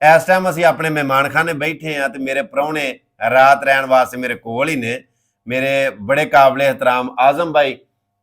इस टाइम असीं अपने मेहमानखाने बैठे हैं तो मेरे प्राहुणे रात रहन वास्ते मेरे कोल ही ने। मेरे बड़े काबिल एहतराम आजम भाई,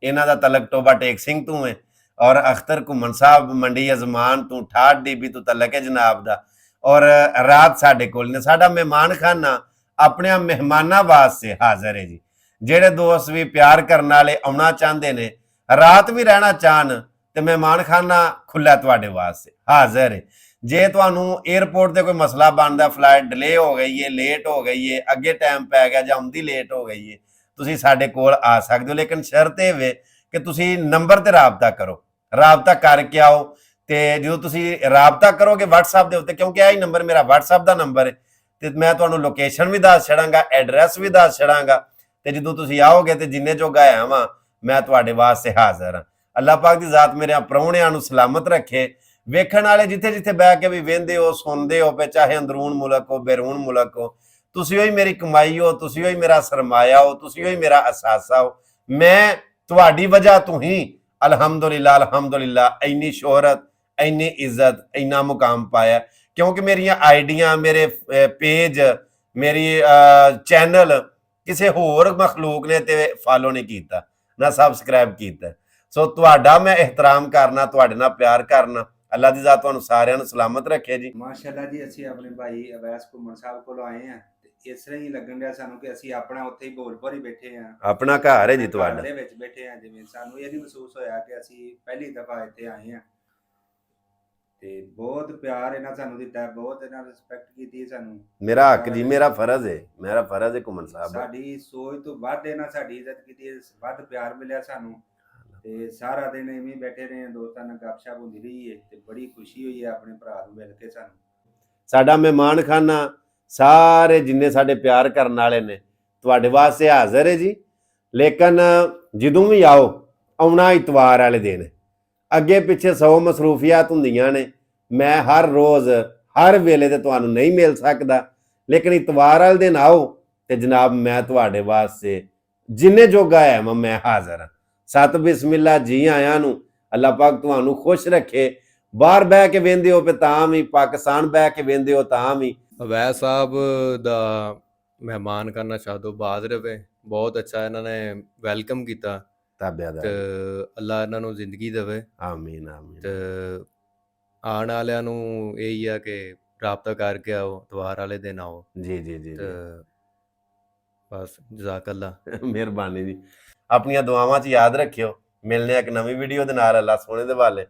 इन्हां दा तलक टोबा टेक सिंह तू है, और अख्तर घुमन साहब मंडी अजमान तू 68 DB तू तलक है जनाब दा। और रात साडे कोल ने। साडा मेहमानखाना अपने मेहमानां वास्ते हाजिर है जी। ਜਿਹੜੇ ਦੋਸਤ ਵੀ ਪਿਆਰ ਕਰਨ ਵਾਲੇ ਆਉਣਾ ਚਾਹੁੰਦੇ ਨੇ, ਰਾਤ ਵੀ ਰਹਿਣਾ ਚਾਹਣ, ਤੇ ਮਹਿਮਾਨਖਾਨਾ ਖੁੱਲਾ ਤੁਹਾਡੇ ਵਾਸਤੇ ਹਾਜ਼ਰ ਹੈ। ਜੇ ਤੁਹਾਨੂੰ 에ਅਰਪੋਰਟ ਤੇ ਕੋਈ ਮਸਲਾ ਬਣਦਾ, ਫਲਾਈਟ ਡਿਲੇ ਹੋ ਗਈ ਹੈ, ਲੇਟ ਹੋ ਗਈ ਹੈ, ਅੱਗੇ ਟਾਈਮ ਪੈ ਗਿਆ ਜਾਂ ਆਉਂਦੀ ਲੇਟ ਹੋ ਗਈ ਹੈ, ਤੁਸੀਂ ਸਾਡੇ ਕੋਲ ਆ ਸਕਦੇ ਹੋ। ਲੇਕਿਨ ਸ਼ਰਤ ਇਹ ਵੇ ਕਿ ਤੁਸੀਂ ਨੰਬਰ ਤੇ ਰਾਬਤਾ ਕਰੋ, ਰਾਬਤਾ ਕਰਕੇ ਆਓ। ਤੇ ਜਦੋਂ ਤੁਸੀਂ ਰਾਬਤਾ ਕਰੋਗੇ WhatsApp ਦੇ ਉੱਤੇ, ਕਿਉਂਕਿ ਇਹ ਨੰਬਰ ਮੇਰਾ WhatsApp ਦਾ ਨੰਬਰ ਹੈ, ਤੇ ਮੈਂ ਤੁਹਾਨੂੰ ਲੋਕੇਸ਼ਨ ਵੀ ਦੱਸ ਛੜਾਂਗਾ, ਐਡਰੈਸ ਵੀ ਦੱਸ ਛੜਾਂਗਾ। ਤੇ ਜਦੋਂ ਤੁਸੀਂ ਆਓਗੇ ਤੇ ਜਿੰਨੇ ਜੋਗਾ ਆਇਆ ਵਾਂ ਮੈਂ ਤੁਹਾਡੇ ਵਾਸਤੇ ਹਾਜ਼ਰ ਹਾਂ। ਅੱਲਾਹ ਪਾਕ ਦੀ ਜ਼ਾਤ ਮੇਰੇ ਪ੍ਰਾਹੁਣਿਆਂ ਨੂੰ ਸਲਾਮਤ ਰੱਖੇ। ਵੇਖਣ ਵਾਲੇ ਜਿੱਥੇ ਜਿੱਥੇ ਬਹਿ ਕੇ ਵੀ ਵੇਂਦੇ ਹੋ, ਸੁਣਦੇ ਹੋ ਪਏ, ਚਾਹੇ ਅੰਦਰੂਨ ਮੁਲਕ ਹੋ, ਬੈਰੂਨ ਮੁਲਕ ਹੋ, ਤੁਸੀਂ ਹੋਈ ਮੇਰੀ ਕਮਾਈ ਹੋ, ਤੁਸੀਂ ਹੋਈ ਮੇਰਾ ਸਰਮਾਇਆ ਹੋ, ਤੁਸੀਂ ਹੋਈ ਮੇਰਾ ਅਸਾਸਾ ਹੋ। ਮੈਂ ਤੁਹਾਡੀ ਵਜ੍ਹਾ ਤੋਂ ਹੀ ਅਲਹਮਦੁਲਿਲਾ ਅਲਹਮਦੁਲਿਲਾ ਇੰਨੀ ਸ਼ੋਹਰਤ, ਇੰਨੀ ਇੱਜ਼ਤ, ਇੰਨਾ ਮੁਕਾਮ ਪਾਇਆ। ਕਿਉਂਕਿ ਮੇਰੀਆਂ ਆਈਡੀਆਂ, ਮੇਰੇ ਪੇਜ, ਮੇਰੀ ਚੈਨਲ ਕਿਸੇ ਹੋਰ ਮਖਲੂਕ ਨੇ ਤੇ ਫਾਲੋ ਨਹੀਂ ਕੀਤਾ, ਨਾ ਸਬਸਕ੍ਰਾਈਬ ਕੀਤਾ। ਸੋ ਤੁਹਾਡਾ ਮੈਂ ਇਹਤਰਾਮ ਕਰਨਾ, ਤੁਹਾਡੇ ਨਾਲ ਪਿਆਰ ਕਰਨਾ। ਅੱਲਾ ਦੀ ਜ਼ਾਤ ਤੁਹਾਨੂੰ ਸਾਰਿਆਂ ਨੂੰ ਸਲਾਮਤ ਰੱਖੇ ਜੀ। ਮਾਸ਼ਾਅੱਲਾ ਜੀ, ਅਸੀਂ ਆਪਣੇ ਭਾਈ ਅਵੈਸ ਘੁੰਮਣ ਸਾਹਿਬ ਕੋਲੋਂ ਆਏ ਹਾਂ ਤੇ ਇਸ ਤਰ੍ਹਾਂ ਹੀ ਲੱਗਣ ਡਿਆ ਸਾਨੂੰ ਕਿ ਅਸੀਂ ਆਪਣਾ ਉੱਥੇ ਹੀ ਗੋਲਪੁਰ ਹੀ ਬੈਠੇ ਹਾਂ, ਆਪਣਾ ਘਰ ਹੈ ਜੀ ਤੁਹਾਡਾ। ਦੇ ਵਿੱਚ ਬੈਠੇ ਹਾਂ। ਜਿਵੇਂ ਸਾਨੂੰ ਇਹ ਨਹੀਂ ਮਹਿਸੂਸ ਹੋਇਆ ਕਿ ਅਸੀਂ ਪਹਿਲੀ ਦਫਾ ਇੱਥੇ ਆਏ ਹਾਂ। ਤੇ ਬਹੁਤ ਪਿਆਰ ਇਹਨਾਂ ਸਾਨੂੰ ਦਿੱਤਾ, ਬਹੁਤ ਇਹਨਾਂ ਰਿਸਪੈਕਟ ਕੀਤੀ ਸਾਨੂੰ। ਮੇਰਾ ਹੱਕ ਜੀ, ਮੇਰਾ ਫਰਜ਼ ਹੈ, ਮੇਰਾ ਫਰਜ਼ ਹੈ ਘੁੰਮਣ ਸਾਹਿਬ। ਸਾਡੀ ਸੋਚ ਤੋਂ ਵੱਧ ਇਹਨਾਂ ਸਾਡੀ ਇੱਜ਼ਤ ਕੀਤੀ, ਵੱਧ ਪਿਆਰ ਮਿਲਿਆ ਸਾਨੂੰ। ਤੇ ਸਾਰਾ ਦਿਨ ਐਵੇਂ ਬੈਠੇ ਰਹੇ, ਦੋਸਤਾਂ ਨਾਲ ਗੱਪਸ਼ਪ ਹੁੰਦੀ ਰਹੀ ਹੈ ਤੇ ਬੜੀ ਖੁਸ਼ੀ ਹੋਈ ਹੈ ਆਪਣੇ ਭਰਾ ਨੂੰ ਮਿਲ ਕੇ ਸਾਨੂੰ। ਸਾਡਾ ਮਹਿਮਾਨਖਾਨਾ ਸਾਰੇ ਜਿੰਨੇ ਸਾਡੇ ਪਿਆਰ ਕਰਨ ਵਾਲੇ ਨੇ ਤੁਹਾਡੇ ਵਾਸਤੇ ਹਾਜ਼ਰ ਹੈ ਜੀ। ਲੇਕਿਨ ਜਦੋਂ ਵੀ ਆਓ, ਆਉਣਾ ਇਤਵਾਰ ਵਾਲੇ ਦਿਨ। ਅੱਗੇ ਪਿੱਛੇ 100 ਮਸਰੂਫੀਆਤ ਹੁੰਦੀਆਂ ਨੇ, ਮੈਂ ਹਰ ਰੋਜ਼ ਹਰ ਵੇਲੇ ਤੇ ਤੁਹਾਨੂੰ ਨਹੀਂ ਮਿਲ ਸਕਦਾ। ਲੇਕਿਨ ਇਤਵਾਰ ਵਾਲੇ ਦਿਨ ਆਓ ਤੇ ਜਨਾਬ ਮੈਂ ਤੁਹਾਡੇ ਵਾਸਤੇ ਜਿੰਨੇ ਜੋਗਾ ਹੈ ਮੈਂ ਹਾਜ਼ਰ ਹਾਂ। ਸਤ ਬਿਸਮਿਲ੍ਲਾ, ਜੀ ਆਇਆਂ ਨੂੰ। ਅੱਲਾਹ ਪਾਕ ਤੁਹਾਨੂੰ ਖੁਸ਼ ਰੱਖੇ। ਬਾਹਰ ਬਹਿ ਕੇ ਵੇਂਦੇ ਹੋ ਪਏ ਤਾਂ ਵੀ, ਪਾਕਿਸਤਾਨ ਬਹਿ ਕੇ ਵੇਂਦੇ ਹੋ ਤਾਂ ਵੀ। ਅਵੈਸ ਸਾਹਿਬ ਦਾ ਮਹਿਮਾਨਖਾਨਾ ਸ਼ਾਦੋਬਾਦ ਰਵੇ। ਬਹੁਤ ਅੱਛਾ ਇਹਨਾਂ ਨੇ ਵੈਲਕਮ ਕੀਤਾ ਤਾਬਿਆਂ ਦਾ। ਤੇ ਅੱਲਾ ਇਹਨਾਂ ਨੂੰ ਜ਼ਿੰਦਗੀ ਦੇਵੇ। ਆਮੀਨ ਆਮੀਨ। ਤੇ ਆਉਣ ਵਾਲਿਆਂ ਨੂੰ ਇਹੀ ਆ ਕਿ ਰਾਬਤਾ ਕਰਕੇ ਆਓ, ਇਤਵਾਰ ਵਾਲੇ ਦਿਨ ਆਓ। ਜੀ ਜੀ ਜੀ ਤੇ ਬਸ ਜਜ਼ਾਕੱਲਾ, ਮਿਹਰਬਾਨੀ ਜੀ। ਆਪਣੀਆਂ ਦੁਆਵਾਂ 'ਚ ਯਾਦ ਰੱਖਿਓ। ਮਿਲਨੇ ਇੱਕ ਨਵੀਂ ਵੀਡੀਓ ਦੇ ਨਾਲ। ਅੱਲਾ ਸੋਹਣੇ ਦੇ ਵਾਲੇ।